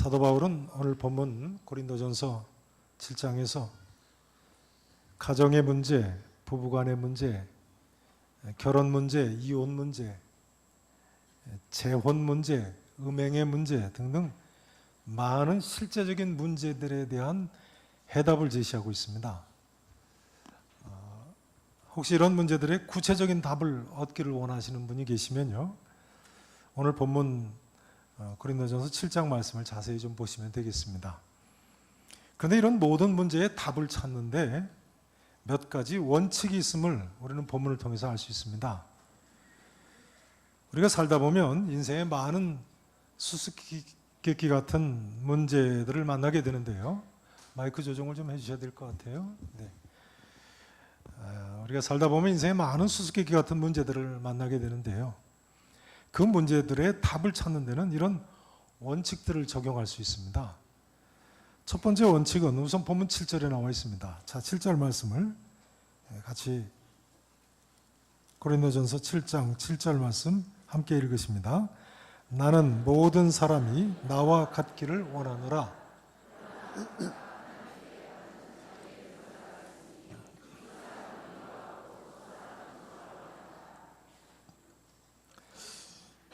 사도 바울은 오늘 본문 고린도전서 7장에서 가정의 문제, 부부간의 문제, 결혼 문제, 이혼 문제, 재혼 문제, 음행의 문제 등등 많은 실제적인 문제들에 대한 해답을 제시하고 있습니다. 혹시 이런 문제들의 구체적인 답을 얻기를 원하시는 분이 계시면요, 오늘 본문 고린도전서 7장 말씀을 자세히 좀 보시면 되겠습니다. 그런데 이런 모든 문제의 답을 찾는데 몇 가지 원칙이 있음을 우리는 본문을 통해서 알 수 있습니다. 우리가 살다 보면 인생에 많은 수수께끼 같은 문제들을 만나게 되는데요. 마이크 조정을 좀 해주셔야 될 것 같아요. 네. 우리가 살다 보면 인생에 많은 수수께끼 같은 문제들을 만나게 되는데요. 그 문제들의 답을 찾는 데는 이런 원칙들을 적용할 수 있습니다. 첫 번째 원칙은 우선 본문 7절에 나와 있습니다. 자, 7절 말씀을 같이 고린도전서 7장 7절 말씀 함께 읽으십니다. 나는 모든 사람이 나와 같기를 원하노라.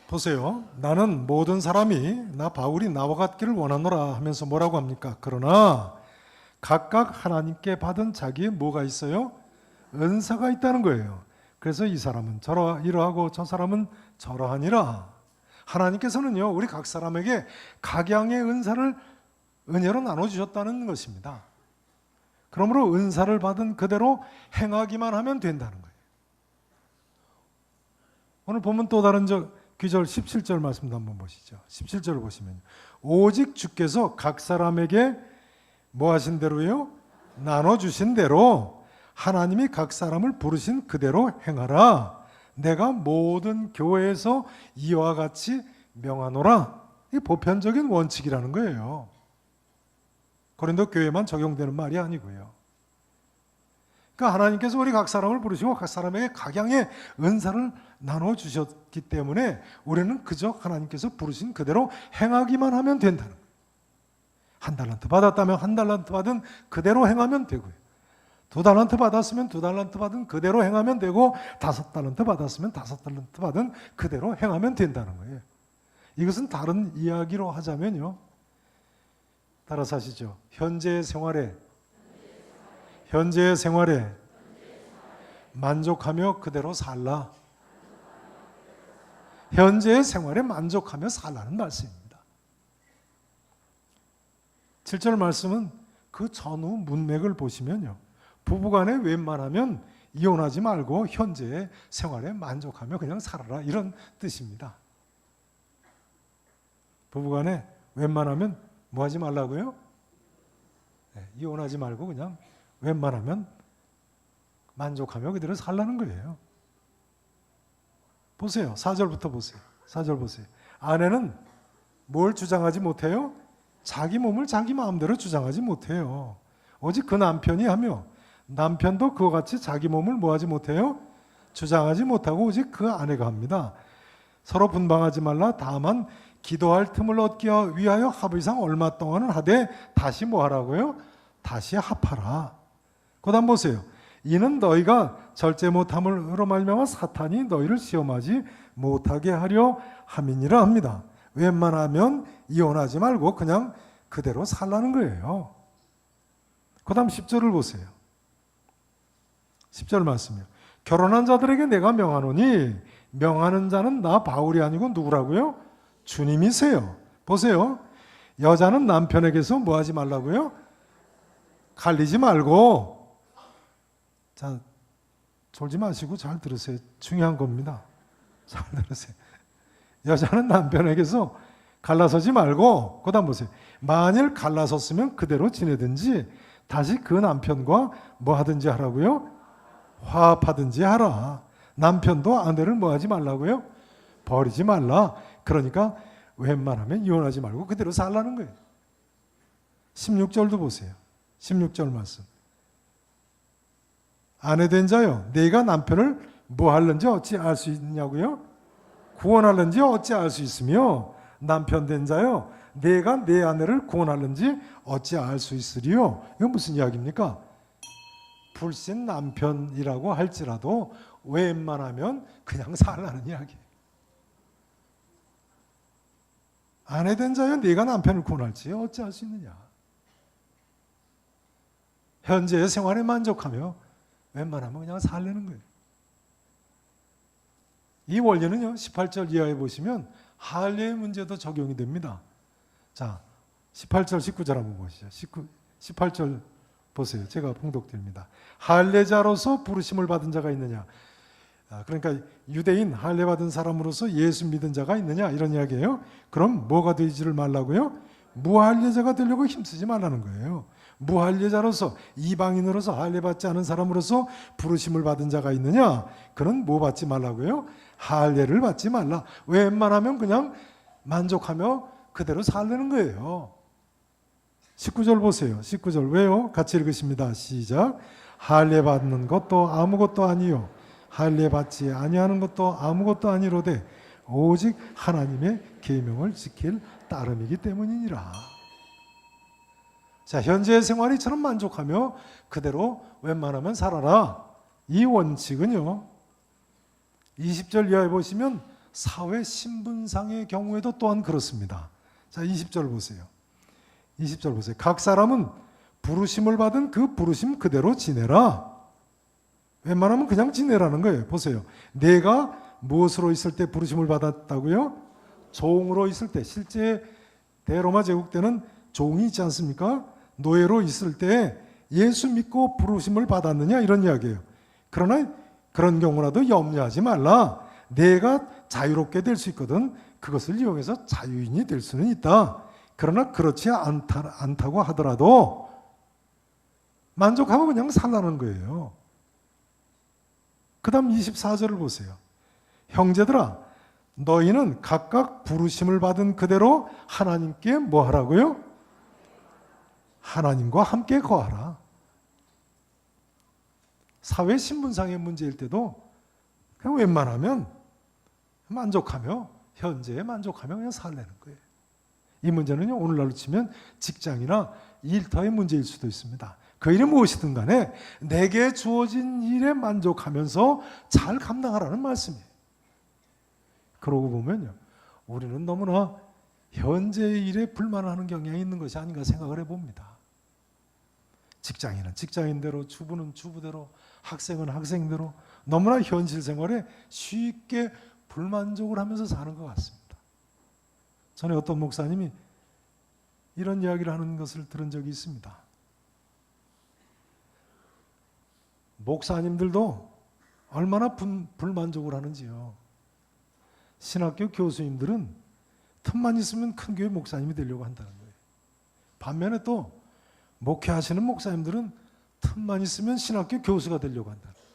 보세요. 나는 모든 사람이 나 바울이 나와 같기를 원하노라 하면서 뭐라고 합니까? 그러나 각각 하나님께 받은 자기의 뭐가 있어요? 은사가 있다는 거예요. 그래서 이 사람은 이러하고 저 사람은 저러하니라. 하나님께서는요, 우리 각 사람에게 각양의 은혜로 나눠주셨다는 것입니다. 그러므로 은사를 받은 그대로 행하기만 하면 된다는 거예요. 오늘 보면 또 다른 귀절 17절 말씀도 한번 보시죠. 17절을 보시면 오직 주께서 각 사람에게 뭐 하신 대로요? 나눠주신 대로 하나님이 각 사람을 부르신 그대로 행하라. 내가 모든 교회에서 이와 같이 명하노라. 이 보편적인 원칙이라는 거예요. 고린도 교회만 적용되는 말이 아니고요. 그러니까 하나님께서 우리 각 사람을 부르시고 각 사람에게 각양의 은사를 나눠주셨기 때문에 우리는 그저 하나님께서 부르신 그대로 행하기만 하면 된다는 거예요. 한 달란트 받았다면 한 달란트 받은 그대로 행하면 되고요. 2달란트 받았으면 2달란트 받은 그대로 행하면 되고 5달란트 받았으면 5달란트 받은 그대로 행하면 된다는 거예요. 이것은 다른 이야기로 하자면요, 따라서 하시죠. 현재의 생활에 만족하며 그대로 살라. 현재의 생활에 만족하며 살라는 말씀입니다. 7절 말씀은 그 전후 문맥을 보시면요, 부부간에 웬만하면 이혼하지 말고 현재의 생활에 만족하며 그냥 살아라, 이런 뜻입니다. 부부간에 웬만하면 뭐 하지 말라고요? 네, 이혼하지 말고 그냥 웬만하면 만족하며 그대로 살라는 거예요. 보세요. 4절부터 보세요. 4절 보세요. 아내는 뭘 주장하지 못해요? 자기 몸을 자기 마음대로 주장하지 못해요. 오직 그 남편이 하며 남편도 그와 같이 자기 몸을 뭐 하지 못해요? 주장하지 못하고 오직 그 아내가 합니다. 서로 분방하지 말라. 다만 기도할 틈을 얻기 위하여 합의상 얼마 동안은 하되 다시 뭐 하라고요? 다시 합하라. 그 다음 보세요. 이는 너희가 절제 못함으로 말미암아 사탄이 너희를 시험하지 못하게 하려 함이니라 합니다. 웬만하면 이혼하지 말고 그냥 그대로 살라는 거예요. 그 다음 10절을 보세요. 10절 말씀이요. 결혼한 자들에게 내가 명하노니 명하는 자는 나 바울이 아니고 누구라고요? 주님이세요. 보세요. 여자는 남편에게서 뭐 하지 말라고요? 갈리지 말고. 자, 졸지 마시고 잘 들으세요. 중요한 겁니다. 잘 들으세요. 여자는 남편에게서 갈라서지 말고, 그 다음 보세요. 만일 갈라섰으면 그대로 지내든지 다시 그 남편과 뭐 하든지 하라고요? 화합하든지 하라. 남편도 아내를 뭐 하지 말라고요? 버리지 말라. 그러니까 웬만하면 이혼하지 말고 그대로 살라는 거예요. 16절도 보세요. 16절 말씀. 아내된 자여, 네가 남편을 뭐 하는지 어찌 알 수 있냐고요? 구원하는지 어찌 알 수 있으며 남편 된 자여 내가 내 아내를 구원하는지 어찌 알 수 있으리요? 이건 무슨 이야기입니까? 불신 남편이라고 할지라도 웬만하면 그냥 살라는 이야기예요. 아내 된 자여 네가 남편을 구원할지 어찌 알 수 있느냐? 현재의 생활에 만족하며 웬만하면 그냥 살려는 거예요. 이 원리는요, 18절 이하에 보시면 할례의 문제도 적용이 됩니다. 자, 18절, 19절 한번 보시죠. 18절 보세요. 제가 봉독드립니다. 할례자로서 부르심을 받은 자가 있느냐? 그러니까 유대인 할례 받은 사람으로서 예수 믿은 자가 있느냐? 이런 이야기예요. 그럼 뭐가 되지를 말라고요? 무할례자가 되려고 힘쓰지 말라는 거예요. 무할례자로서, 이방인으로서, 할례 받지 않은 사람으로서 부르심을 받은 자가 있느냐? 그는 뭐 받지 말라고요? 할례를 받지 말라. 웬만하면 그냥 만족하며 그대로 살려는 거예요. 19절 보세요. 19절 왜요? 같이 읽으십니다. 시작. 할례 받는 것도 아무것도 아니요 할례 받지 아니하는 것도 아무것도 아니로되 오직 하나님의 계명을 지킬 따름이기 때문이니라. 자, 현재의 생활이 이처럼 만족하며 그대로 웬만하면 살아라. 이 원칙은요, 20절 이하에 보시면 사회 신분상의 경우에도 또한 그렇습니다. 자, 20절 보세요. 20절 보세요. 각 사람은 부르심을 받은 그 부르심 그대로 지내라. 웬만하면 그냥 지내라는 거예요. 보세요. 내가 무엇으로 있을 때 부르심을 받았다고요? 종으로 있을 때. 실제 대로마 제국 때는 종이 있지 않습니까? 노예로 있을 때 예수 믿고 부르심을 받았느냐 이런 이야기예요. 그러나 그런 경우라도 염려하지 말라. 내가 자유롭게 될 수 있거든. 그것을 이용해서 자유인이 될 수는 있다. 그러나 그렇지 않다고 하더라도 만족하고 그냥 살라는 거예요. 그 다음 24절을 보세요. 형제들아, 너희는 각각 부르심을 받은 그대로 하나님께 뭐 하라고요? 하나님과 함께 거하라. 사회 신분상의 문제일 때도 그냥 웬만하면 만족하며 현재에 만족하며 그냥 살라는 거예요. 이 문제는요, 오늘날로 치면 직장이나 일터의 문제일 수도 있습니다. 그 일이 무엇이든 간에 내게 주어진 일에 만족하면서 잘 감당하라는 말씀이에요. 그러고 보면요, 우리는 너무나 현재의 일에 불만하는 경향이 있는 것이 아닌가 생각을 해봅니다. 직장인은 직장인대로, 주부는 주부대로, 학생은 학생대로 너무나 현실 생활에 쉽게 불만족을 하면서 사는 것 같습니다. 전에 어떤 목사님이 이런 이야기를 하는 것을 들은 적이 있습니다. 목사님들도 얼마나 불만족을 하는지요. 신학교 교수님들은 틈만 있으면 큰 교회 목사님이 되려고 한다는 거예요. 반면에 또 목회하시는 목사님들은 틈만 있으면 신학교 교수가 되려고 한다는 거예요.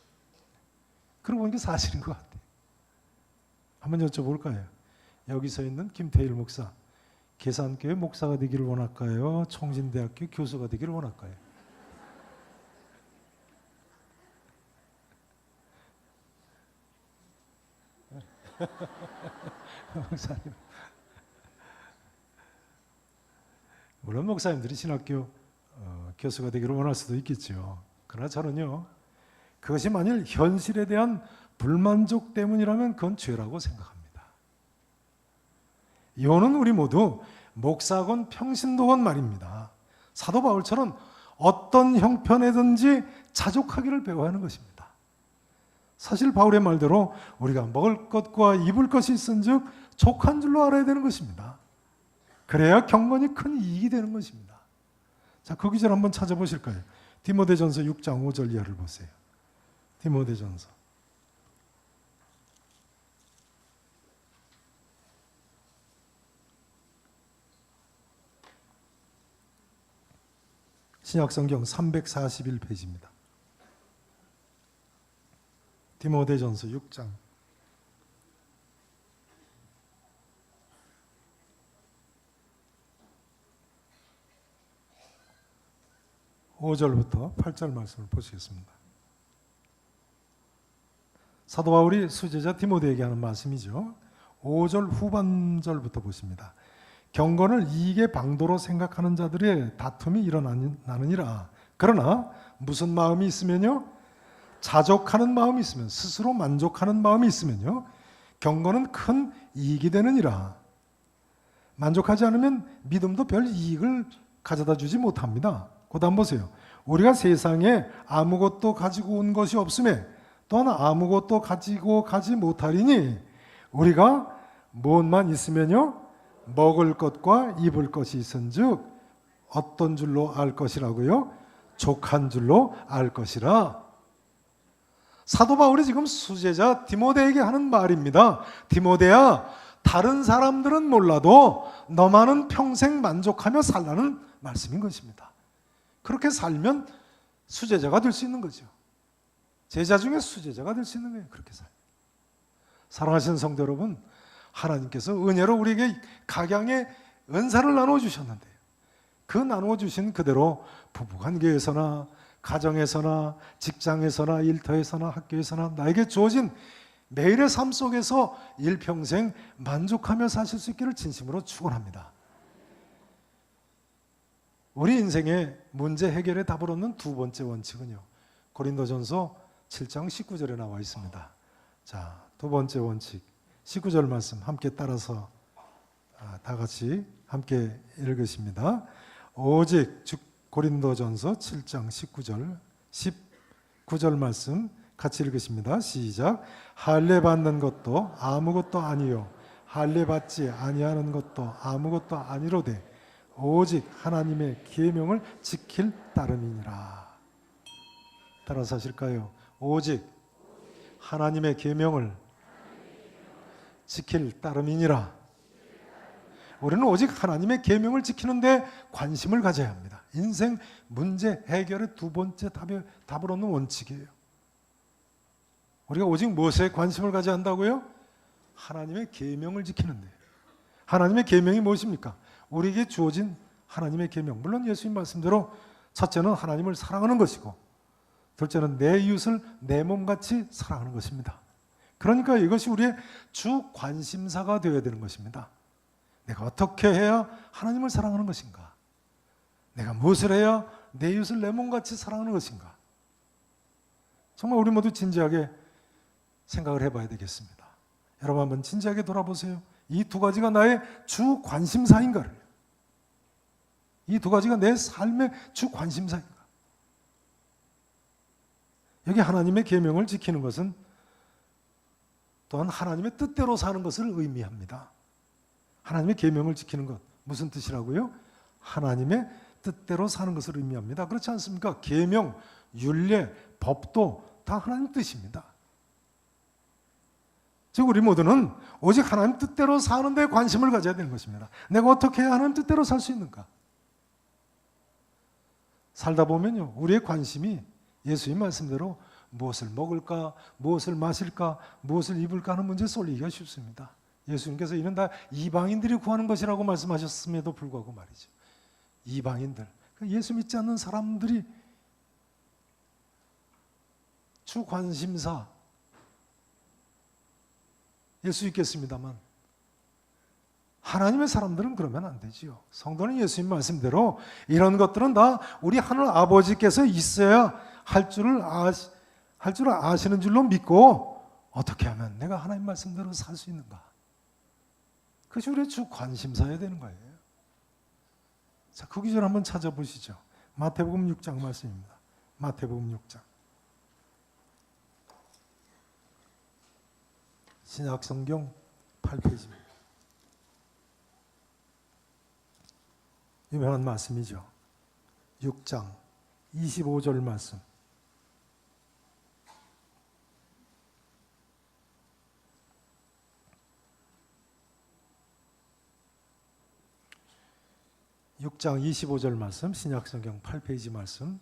그러고 보니까 사실인 것 같아요. 한번 여쭤볼까요? 여기 서 있는 김태일 목사, 계산교회 목사가 되기를 원할까요? 총진대학교 교수가 되기를 원할까요? 목사님, 물론 목사님들이 신학교 교수가 되기를 원할 수도 있겠죠. 그러나 저는요, 그것이 만일 현실에 대한 불만족 때문이라면 그건 죄라고 생각합니다. 이혼은 우리 모두 목사건 평신도건 말입니다. 사도 바울처럼 어떤 형편에든지 자족하기를 배워야 하는 것입니다. 사실 바울의 말대로 우리가 먹을 것과 입을 것이 있은즉 족한 줄로 알아야 되는 것입니다. 그래야 경건이 큰 이익이 되는 것입니다. 자, 그 기절 한번 찾아보실까요? 디모데전서 6장 5절 이하를 보세요. 디모데전서. 신약성경 341페이지입니다. 디모데전서 6장 5절부터 8절 말씀을 보시겠습니다. 사도 바울이 수제자 디모데에게 하는 말씀이죠. 5절 후반절부터 보십니다. 경건을 이익의 방도로 생각하는 자들의 다툼이 일어나느니라. 그러나 무슨 마음이 있으면요? 자족하는 마음이 있으면, 스스로 만족하는 마음이 있으면요, 경건은 큰 이익이 되느니라. 만족하지 않으면 믿음도 별 이익을 가져다 주지 못합니다. 그 다음 보세요. 우리가 세상에 아무것도 가지고 온 것이 없음에 또한 아무것도 가지고 가지 못하리니 우리가 무엇만 있으면요, 먹을 것과 입을 것이 있은즉 어떤 줄로 알 것이라고요? 족한 줄로 알 것이라. 사도 바울이 지금 수제자 디모데에게 하는 말입니다. 디모데야, 다른 사람들은 몰라도 너만은 평생 만족하며 살라는 말씀인 것입니다. 그렇게 살면 수제자가 될 수 있는 거죠. 제자 중에 수제자가 될 수 있는 거예요. 그렇게 살면. 사랑하시는 성도 여러분, 하나님께서 은혜로 우리에게 각양의 은사를 나누어 주셨는데요, 그 나누어 주신 그대로 부부관계에서나 가정에서나 직장에서나 일터에서나 학교에서나 나에게 주어진 매일의 삶 속에서 일평생 만족하며 사실 수 있기를 진심으로 축원합니다. 우리 인생의 문제 해결의 답을 얻는 두 번째 원칙은요, 고린도전서 7장 19절에 나와 있습니다. 자, 두 번째 원칙 19절 말씀 함께 따라서 다 같이 함께 읽으십니다. 오직 고린도전서 7장 19절 19절 말씀 같이 읽으십니다. 시작. 할례 받는 것도 아무것도 아니요 할례 받지 아니하는 것도 아무것도 아니로되 오직 하나님의 계명을 지킬 따름이니라. 따라서 하실까요? 오직 하나님의 계명을 지킬 따름이니라. 우리는 오직 하나님의 계명을 지키는 데 관심을 가져야 합니다. 인생 문제 해결의 두 번째 답을 얻는 원칙이에요. 우리가 오직 무엇에 관심을 가져야 한다고요? 하나님의 계명을 지키는 데. 하나님의 계명이 무엇입니까? 우리에게 주어진 하나님의 계명. 물론 예수님 말씀대로 첫째는 하나님을 사랑하는 것이고 둘째는 내 이웃을 내 몸같이 사랑하는 것입니다. 그러니까 이것이 우리의 주 관심사가 되어야 되는 것입니다. 내가 어떻게 해야 하나님을 사랑하는 것인가? 내가 무엇을 해야 내 이웃을 내 몸같이 사랑하는 것인가? 정말 우리 모두 진지하게 생각을 해봐야 되겠습니다. 여러분 한번 진지하게 돌아보세요. 이 두 가지가 나의 주 관심사인가를, 이 두 가지가 내 삶의 주 관심사인가? 여기 하나님의 계명을 지키는 것은 또한 하나님의 뜻대로 사는 것을 의미합니다. 하나님의 계명을 지키는 것, 무슨 뜻이라고요? 하나님의 뜻대로 사는 것을 의미합니다. 그렇지 않습니까? 계명, 율례, 법도 다 하나님 뜻입니다. 즉 우리 모두는 오직 하나님 뜻대로 사는 데 관심을 가져야 되는 것입니다. 내가 어떻게 해야 하나님 뜻대로 살 수 있는가? 살다 보면요, 우리의 관심이 예수님 말씀대로 무엇을 먹을까, 무엇을 마실까, 무엇을 입을까 하는 문제에 쏠리기가 쉽습니다. 예수님께서 이는 다 이방인들이 구하는 것이라고 말씀하셨음에도 불구하고 말이죠. 이방인들, 예수 믿지 않는 사람들이 주 관심사 일 수 있겠습니다만 하나님의 사람들은 그러면 안 되지요. 성도는 예수님 말씀대로 이런 것들은 다 우리 하늘 아버지께서 있어야 할 줄을 아시는 줄로 믿고 어떻게 하면 내가 하나님 말씀대로 살 수 있는가? 그것이 우리의 주 관심사여야 되는 거예요. 자, 그 구절 한번 찾아보시죠. 마태복음 6장 말씀입니다. 마태복음 6장. 신약성경 8페이지입니다. 유명한 말씀이죠. 6장 25절 말씀. (6장 25절) 말씀, 신약성경 8페이지 말씀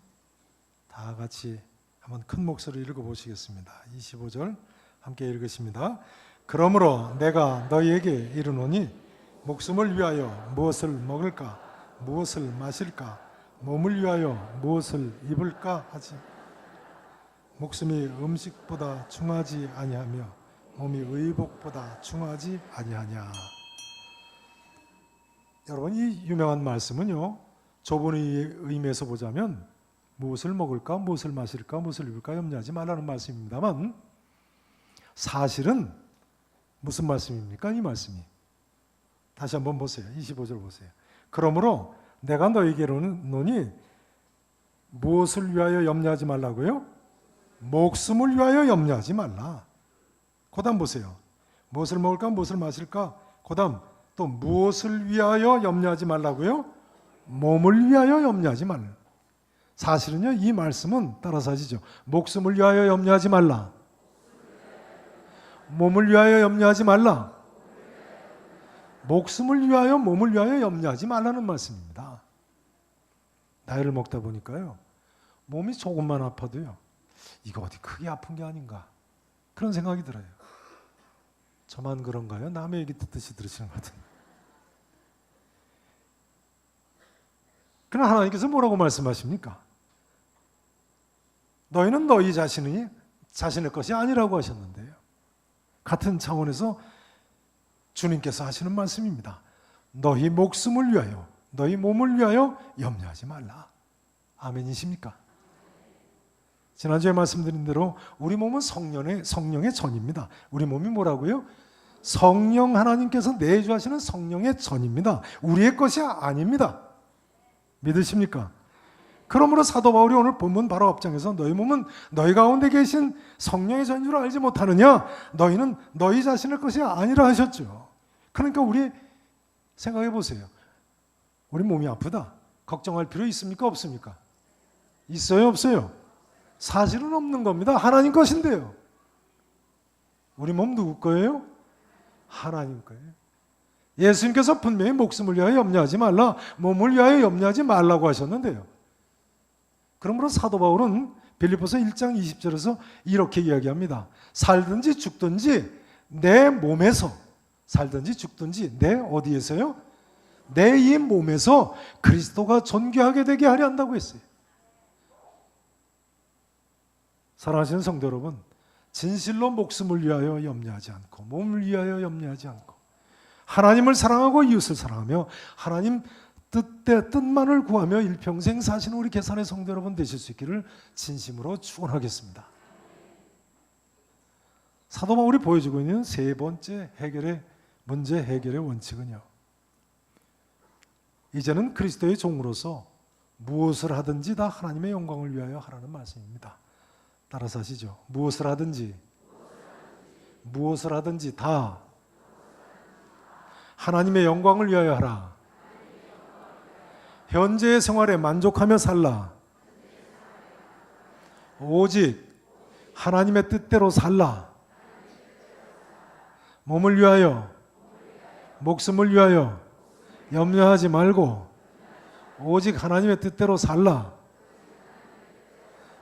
다 같이 한번 큰 목소리로 읽어보시겠습니다. 25절 함께 읽으십니다. 그러므로 내가 너희에게 이르노니 목숨을 위하여 무엇을 먹을까, 무엇을 마실까, 몸을 위하여 무엇을 입을까 하지. 목숨이 음식보다 중하지 아니하며 몸이 의복보다 중하지 아니하냐. 여러분, 이 유명한 말씀은요, 좁은 의미에서 보자면 무엇을 먹을까, 무엇을 마실까, 무엇을 입을까 염려하지 말라는 말씀입니다만, 사실은 무슨 말씀입니까? 이 말씀이. 다시 한번 보세요. 25절 보세요. 그러므로 내가 너희에게로는 무엇을 위하여 염려하지 말라고요? 목숨을 위하여 염려하지 말라. 그 다음 보세요. 무엇을 먹을까, 무엇을 마실까? 그 다음 또 무엇을 위하여 염려하지 말라고요? 몸을 위하여 염려하지 말라. 사실은요, 이 말씀은 따라서 하시죠. 목숨을 위하여 염려하지 말라. 몸을 위하여 염려하지 말라. 목숨을 위하여, 몸을 위하여 염려하지 말라는 말씀입니다. 나이를 먹다 보니까요, 몸이 조금만 아파도요, 이거 어디 크게 아픈 게 아닌가, 그런 생각이 들어요. 저만 그런가요? 남의 얘기 듣듯이 들으시는 것 같은데. 그러나 하나님께서 뭐라고 말씀하십니까? 너희는 너희 자신의 것이 아니라고 하셨는데요. 같은 차원에서 주님께서 하시는 말씀입니다. 너희 목숨을 위하여, 너희 몸을 위하여 염려하지 말라. 아멘이십니까? 지난주에 말씀드린 대로 우리 몸은 성령의 전입니다. 우리 몸이 뭐라고요? 성령 하나님께서 내주하시는 성령의 전입니다. 우리의 것이 아닙니다. 믿으십니까? 그러므로 사도 바울이 오늘 본문 바로 앞장에서 너희 몸은 너희 가운데 계신 성령의 전인 줄 알지 못하느냐? 너희는 너희 자신의 것이 아니라 하셨죠. 그러니까 우리 생각해 보세요. 우리 몸이 아프다. 걱정할 필요 있습니까? 없습니까? 있어요? 없어요? 사실은 없는 겁니다. 하나님 것인데요. 우리 몸 누구 거예요? 하나님 거예요. 예수님께서 분명히 목숨을 위하여 염려하지 말라, 몸을 위하여 염려하지 말라고 하셨는데요. 그러므로 사도 바울은 빌립보서 1장 20절에서 이렇게 이야기합니다. 살든지 죽든지 내 몸에서, 살든지 죽든지 내 어디에서요? 내 이 몸에서 그리스도가 존귀하게 되게 하려 한다고 했어요. 사랑하시는 성도 여러분, 진실로 목숨을 위하여 염려하지 않고 몸을 위하여 염려하지 않고 하나님을 사랑하고 이웃을 사랑하며 하나님 뜻만을 구하며 일평생 사시는 우리 계산의 성도 여러분 되실 수 있기를 진심으로 축원하겠습니다. 사도 바울이 보여주고 있는 세 번째 문제 해결의 원칙은요, 이제는 그리스도의 종으로서 무엇을 하든지 다 하나님의 영광을 위하여 하라는 말씀입니다. 따라서 하시죠. 무엇을 하든지 다 하나님의 영광을 위하여 하라. 현재의 생활에 만족하며 살라. 오직 하나님의 뜻대로 살라. 몸을 위하여, 목숨을 위하여 염려하지 말고 오직 하나님의 뜻대로 살라.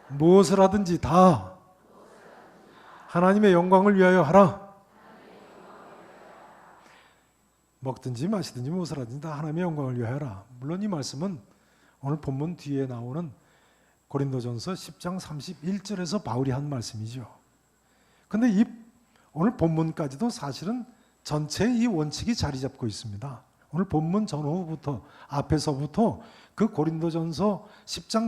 무엇을 하든지 다 하나님의 영광을 위하여 하라. 먹든지 마시든지 무엇을 하든지 다 하나님의 영광을 위하여 하라. 물론 이 말씀은 오늘 본문 뒤에 나오는 고린도전서 10장 31절에서 바울이 한 말씀이죠. 그런데 이 오늘 본문까지도 사실은 전체의 이 원칙이 자리 잡고 있습니다. 오늘 본문 전후부터 앞에서부터 그 고린도전서 10장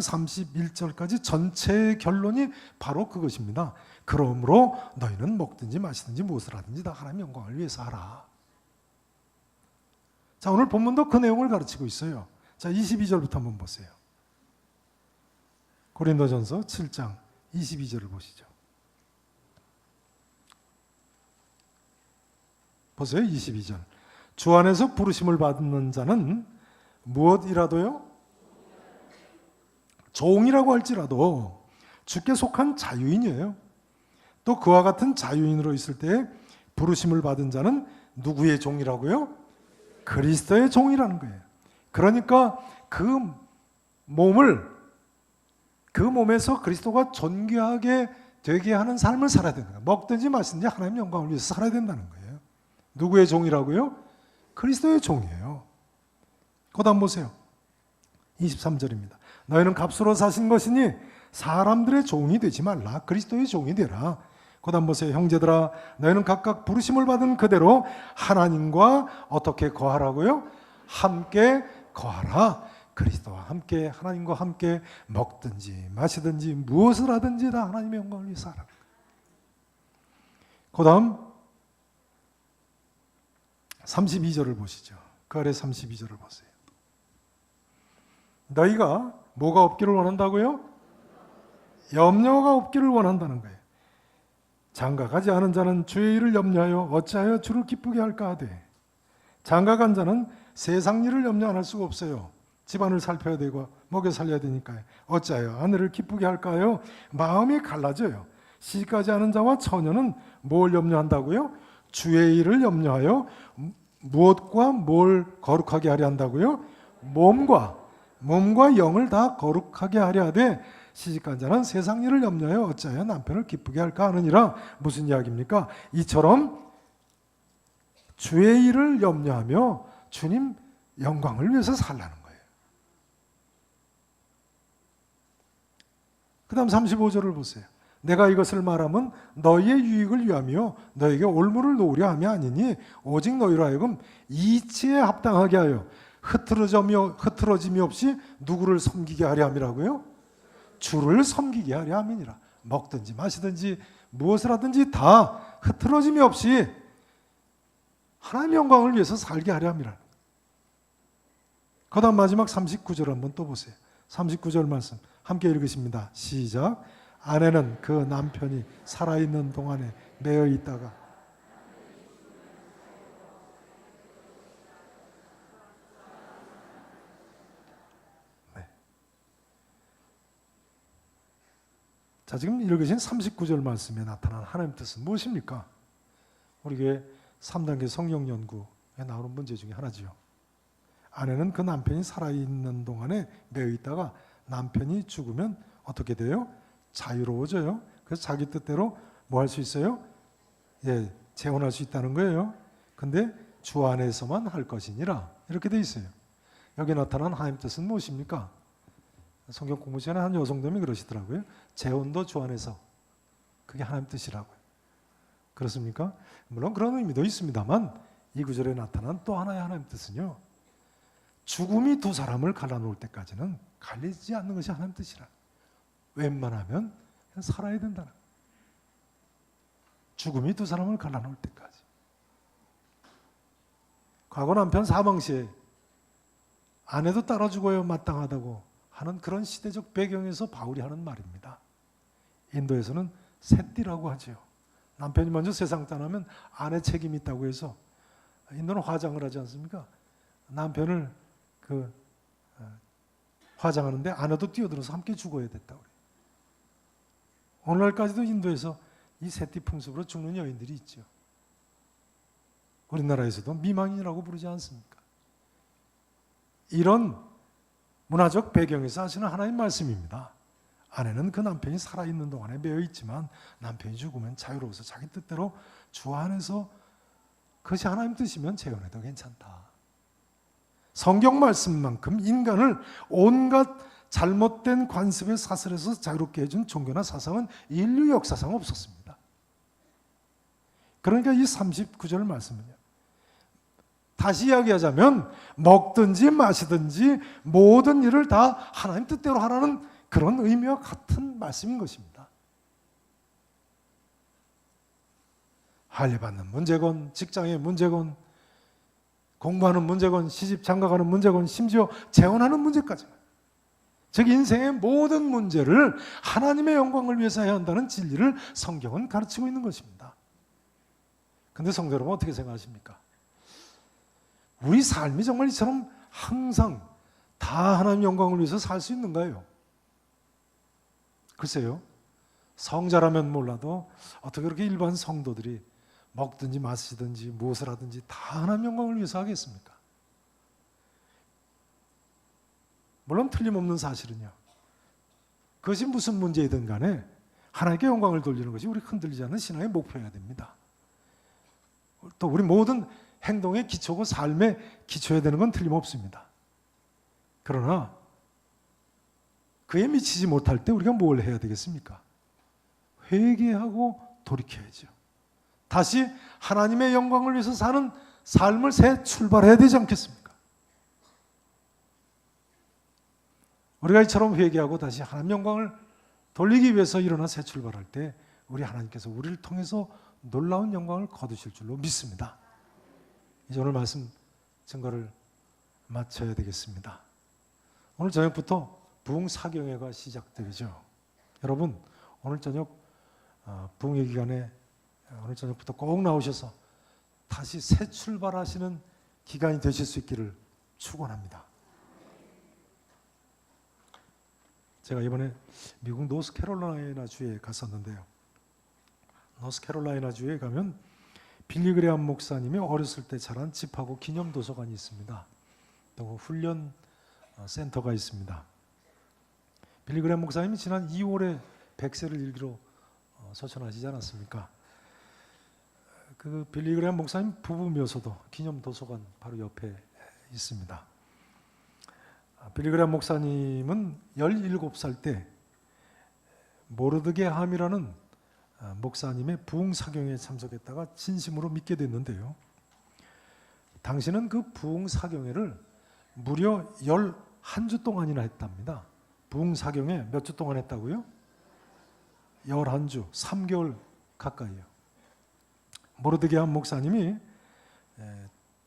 31절까지 전체의 결론이 바로 그것입니다. 그러므로 너희는 먹든지 마시든지 무엇을 하든지 다 하나님의 영광을 위해서 하라. 자, 오늘 본문도 그 내용을 가르치고 있어요. 자, 22절부터 한번 보세요. 고린도전서 7장 22절을 보시죠. 보세요. 22절. 주 안에서 부르심을 받는 자는 무엇이라도요? 종이라고 할지라도 주께 속한 자유인이에요. 또 그와 같은 자유인으로 있을 때 부르심을 받은 자는 누구의 종이라고요? 그리스도의 종이라는 거예요. 그러니까 그 몸에서 그리스도가 존귀하게 되게 하는 삶을 살아야 된다. 먹든지 마시든지 하나님 영광을 위해서 살아야 된다는 거예요. 누구의 종이라고요? 그리스도의 종이에요. 그 다음 보세요. 23절입니다. 너희는 값으로 사신 것이니 사람들의 종이 되지 말라. 그리스도의 종이 되라. 그 다음 보세요. 형제들아 너희는 각각 부르심을 받은 그대로 하나님과 어떻게 거하라고요? 함께 거하라. 그리스도와 함께 하나님과 함께 먹든지 마시든지 무엇을 하든지 다 하나님의 영광을 위해서 하라. 그 다음 32절을 보시죠. 그 아래 32절을 보세요. 너희가 뭐가 없기를 원한다고요? 염려가 없기를 원한다는 거예요. 장가가지 않은 자는 주의 일을 염려하여 어찌하여 주를 기쁘게 할까 하되, 장가간 자는 세상 일을 염려 안 할 수가 없어요. 집안을 살펴야 되고 먹여 살려야 되니까요. 어찌하여 아내를 기쁘게 할까요? 마음이 갈라져요. 시집가지 않은 자와 처녀는 뭘 염려한다고요? 주의 일을 염려하여 무엇과 뭘 거룩하게 하려 한다고요? 몸과 영을 다 거룩하게 하려 하되, 시집간 자는 세상 일을 염려하여 어찌하여 남편을 기쁘게 할까 하느니라. 무슨 이야기입니까? 이처럼 주의 일을 염려하며 주님 영광을 위해서 살라는 거예요. 그 다음 35절을 보세요. 내가 이것을 말하면 너희의 유익을 위하며 너희에게 올무를 놓으려 함이 아니니 오직 너희로 하여금 이치에 합당하게 하여 흐트러짐이 없이 누구를 섬기게 하려 함이라고요? 주를 섬기게 하려 함이니라. 먹든지 마시든지 무엇을 하든지 다 흐트러짐이 없이 하나님의 영광을 위해서 살게 하려 함이라. 그 다음 마지막 39절 한번 또 보세요. 39절 말씀 함께 읽으십니다. 시작. 아내는 그 남편이 살아있는 동안에 매여 있다가 자, 지금 읽으신 39절 말씀에 나타난 하나님 뜻은 무엇입니까? 우리 교회 3단계 성령 연구에 나오는 문제 중에 하나지요. 아내는 그 남편이 살아있는 동안에 매여 있다가 남편이 죽으면 어떻게 돼요? 자유로워져요. 그래서 자기 뜻대로 뭐 할 수 있어요? 예, 재혼할 수 있다는 거예요. 근데 주 안에서만 할 것이니라 이렇게 돼 있어요. 여기 나타난 하나님 뜻은 무엇입니까? 성경 공부 시간에 한 여성님이 그러시더라고요. 재혼도 주 안에서. 그게 하나님 뜻이라고요. 그렇습니까? 물론 그런 의미도 있습니다만 이 구절에 나타난 또 하나의 하나님 뜻은요, 죽음이 두 사람을 갈라놓을 때까지는 갈리지 않는 것이 하나님 뜻이라. 웬만하면 그냥 살아야 된다는. 죽음이 두 사람을 갈라놓을 때까지. 과거 남편 사망 시에 아내도 따라 죽어야 마땅하다고 하는 그런 시대적 배경에서 바울이 하는 말입니다. 인도에서는 셋띠라고 하죠. 남편이 먼저 세상 떠나면 아내 책임이 있다고 해서 인도는 화장을 하지 않습니까? 남편을 화장하는데 아내도 뛰어들어서 함께 죽어야 됐다고 그래요. 오늘날까지도 인도에서 이 셋띠 풍습으로 죽는 여인들이 있죠. 우리나라에서도 미망인이라고 부르지 않습니까? 이런 문화적 배경에서 하시는 하나님 말씀입니다. 아내는 그 남편이 살아있는 동안에 매여 있지만 남편이 죽으면 자유로워서 자기 뜻대로 주 안에서, 그것이 하나님 뜻이면 재혼해도 괜찮다. 성경 말씀만큼 인간을 온갖 잘못된 관습의 사슬에서 자유롭게 해준 종교나 사상은 인류 역사상 없었습니다. 그러니까 이 39절 말씀은요, 다시 이야기하자면 먹든지 마시든지 모든 일을 다 하나님 뜻대로 하라는 그런 의미와 같은 말씀인 것입니다. 할례받는 문제건, 직장의 문제건, 공부하는 문제건, 시집 장가가는 문제건, 심지어 재혼하는 문제까지, 즉 인생의 모든 문제를 하나님의 영광을 위해서 해야 한다는 진리를 성경은 가르치고 있는 것입니다. 그런데 성도 여러분 어떻게 생각하십니까? 우리 삶이 정말 이처럼 항상 다 하나님 영광을 위해서 살 수 있는가요? 글쎄요. 성자라면 몰라도 어떻게 그렇게 일반 성도들이 먹든지 마시든지 무엇을 하든지 다 하나님 영광을 위해서 하겠습니까? 물론 틀림없는 사실은요, 그것이 무슨 문제이든 간에 하나님께 영광을 돌리는 것이 우리 흔들리지 않는 신앙의 목표여야 됩니다. 또 우리 모든 행동의 기초고 삶의 기초여야 되는 건 틀림없습니다. 그러나 그에 미치지 못할 때 우리가 뭘 해야 되겠습니까? 회개하고 돌이켜야죠. 다시 하나님의 영광을 위해서 사는 삶을 새 출발해야 되지 않겠습니까? 우리가 이처럼 회개하고 다시 하나님 영광을 돌리기 위해서 일어나 새 출발할 때 우리 하나님께서 우리를 통해서 놀라운 영광을 거두실 줄로 믿습니다. 이제 오늘 말씀 증거를 마쳐야 되겠습니다. 오늘 저녁부터 부흥사경회가 시작되죠. 여러분 오늘 저녁 부흥회 기간에 오늘 저녁부터 꼭 나오셔서 다시 새 출발하시는 기간이 되실 수 있기를 축원합니다. 제가 이번에 미국 노스캐롤라이나 주에 갔었는데요. 노스캐롤라이나 주에 가면 빌리 그레암 목사님이 어렸을 때 자란 집하고 기념 도서관이 있습니다. 또 훈련 센터가 있습니다. 빌리 그레암 목사님이 지난 2월에 100세를 일기로 서천하시지 않았습니까? 그 빌리 그레암 목사님 부부 묘소도 기념 도서관 바로 옆에 있습니다. 빌리 그레암 목사님은 17살 때 모르드게함이라는 목사님의 부흥사경에 참석했다가 진심으로 믿게 됐는데요. 당시는 그 부흥사경회를 무려 11주 동안이나 했답니다. 부흥사경회 몇 주 동안 했다고요? 11주, 3개월 가까이요. 모르드게함 목사님이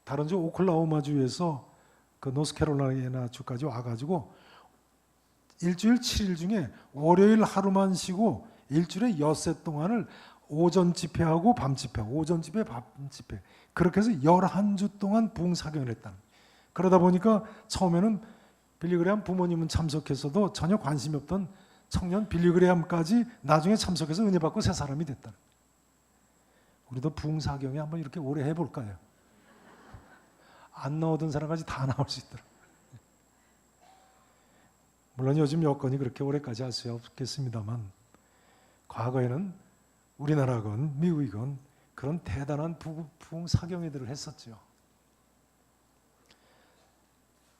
다른 주 오클라호마주에서 그 노스캐롤라이나 주까지 와가지고 일주일 7일 중에 월요일 하루만 쉬고 일주일에 엿새 동안을 오전 집회하고 밤 집회하고 오전 집회, 밤 집회 그렇게 해서 11주 동안 부흥사경을 했다. 그러다 보니까 처음에는 빌리 그레암 부모님은 참석했어도 전혀 관심이 없던 청년 빌리 그레암까지 나중에 참석해서 은혜 받고 새 사람이 됐다. 우리도 부흥사경에 한번 이렇게 오래 해볼까요? 안 나오던 사람까지 다 나올 수 있도록. 물론 요즘 여건이 그렇게 오래까지 할 수 없겠습니다만 과거에는 우리나라건 미국이건 그런 대단한 부흥사경회들을 했었죠.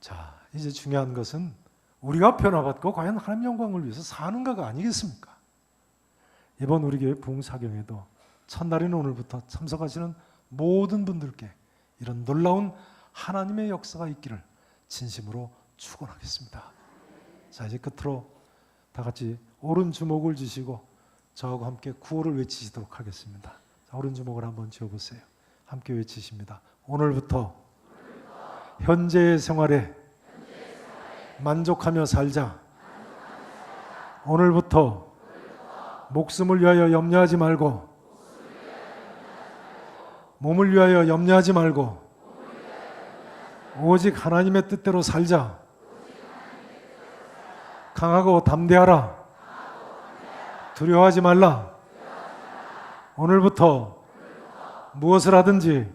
자, 이제 중요한 것은 우리가 변화받고 과연 하나님 영광을 위해서 사는가가 아니겠습니까? 이번 우리 교회 부흥사경회도 첫날인 오늘부터 참석하시는 모든 분들께 이런 놀라운 하나님의 역사가 있기를 진심으로 축원하겠습니다. 자, 이제 끝으로 다 같이 오른 주먹을 주시고 저하고 함께 구호를 외치시도록 하겠습니다. 자, 오른 주먹을 한번 쥐어보세요. 함께 외치십니다. 오늘부터 현재의 생활에 만족하며 살자. 오늘부터 목숨을 위하여 염려하지 말고 몸을 위하여 염려하지 말고 오직 하나님의 뜻대로 살자. 강하고 담대하라. 두려워하지 말라. 오늘부터 무엇을 하든지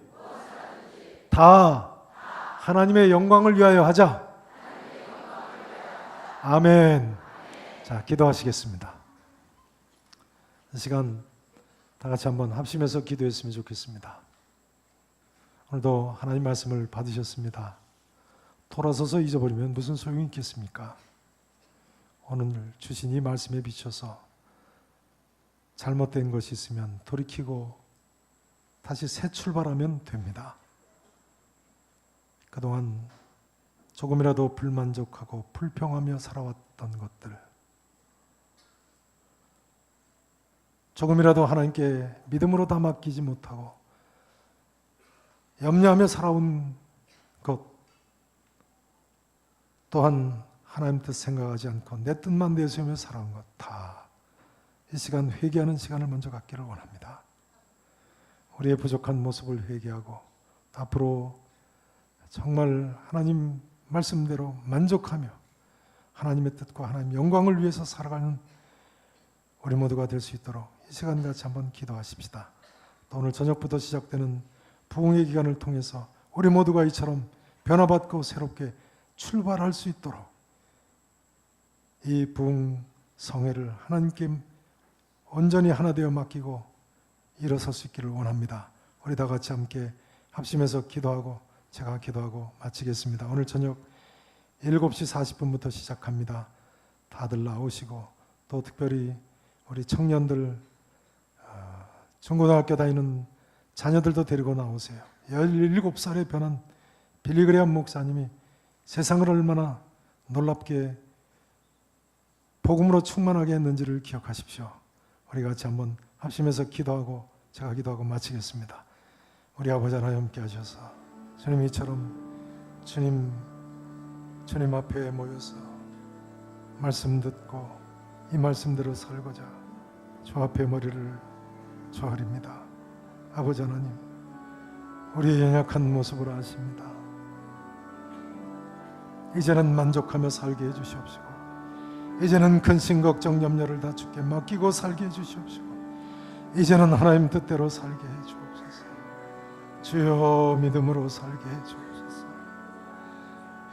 다 하나님의 영광을 위하여 하자. 아멘. 자, 기도하시겠습니다. 이 시간 다 같이 한번 합심해서 기도했으면 좋겠습니다. 오늘도 하나님 말씀을 받으셨습니다. 돌아서서 잊어버리면 무슨 소용이 있겠습니까? 오늘 주신 이 말씀에 비춰서 잘못된 것이 있으면 돌이키고 다시 새 출발하면 됩니다. 그동안 조금이라도 불만족하고 불평하며 살아왔던 것들, 조금이라도 하나님께 믿음으로 다 맡기지 못하고 염려하며 살아온 것, 또한 하나님 뜻 생각하지 않고 내 뜻만 내세우며 살아온 것, 다 이 시간 회개하는 시간을 먼저 갖기를 원합니다. 우리의 부족한 모습을 회개하고 앞으로 정말 하나님 말씀대로 만족하며 하나님의 뜻과 하나님 영광을 위해서 살아가는 우리 모두가 될 수 있도록 이 시간 같이 한번 기도하십시다. 또 오늘 저녁부터 시작되는 부흥의 기간을 통해서 우리 모두가 이처럼 변화받고 새롭게 출발할 수 있도록 이 부흥 성회를 하나님께 온전히 하나 되어 맡기고 일어설 수 있기를 원합니다. 우리 다 같이 함께 합심해서 기도하고 제가 기도하고 마치겠습니다. 오늘 저녁 7시 40분부터 시작합니다. 다들 나오시고 또 특별히 우리 청년들 중고등학교 다니는 자녀들도 데리고 나오세요. 17살에 변한 빌리그레암 목사님이 세상을 얼마나 놀랍게 복음으로 충만하게 했는지를 기억하십시오. 우리 같이 한번 합심해서 기도하고 제가 기도하고 마치겠습니다. 우리 아버지 하나님 함께 하셔서 주님 이처럼 주님 앞에 모여서 말씀 듣고 이 말씀대로 살고자 주 앞에 머리를 조아립니다. 아버지 하나님, 우리의 연약한 모습을 아십니다. 이제는 만족하며 살게 해주시옵시고, 이제는 근심 걱정 염려를 다 주께 맡기고 살게 해주시옵시고, 이제는 하나님 뜻대로 살게 해주옵소서. 주여 믿음으로 살게 해주옵소서.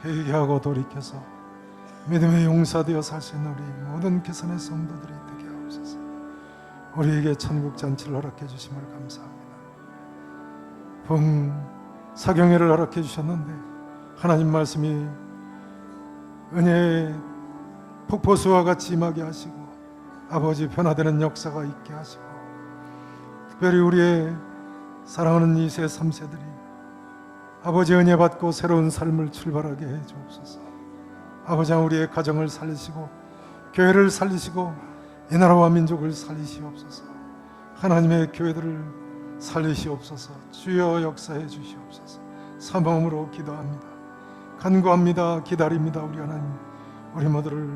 회개하고 돌이켜서 믿음의 용사되어 살 수 있는 우리 모든 개선의 성도들이 되게 하옵소서. 우리에게 천국 잔치를 허락해 주심을 감사합니다. 사경회를 허락해 주셨는데 하나님 말씀이 은혜의 폭포수와 같이 임하게 하시고 아버지 변화되는 역사가 있게 하시고 특별히 우리의 사랑하는 2세 3세들이 아버지 은혜 받고 새로운 삶을 출발하게 해 주옵소서. 아버지 우리의 가정을 살리시고 교회를 살리시고 이 나라와 민족을 살리시옵소서. 하나님의 교회들을 살리시옵소서. 주여 역사해 주시옵소서. 사모함으로 기도합니다. 간구합니다. 기다립니다. 우리 하나님, 우리 모두를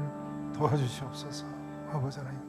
도와주시옵소서. 아버지 하나님,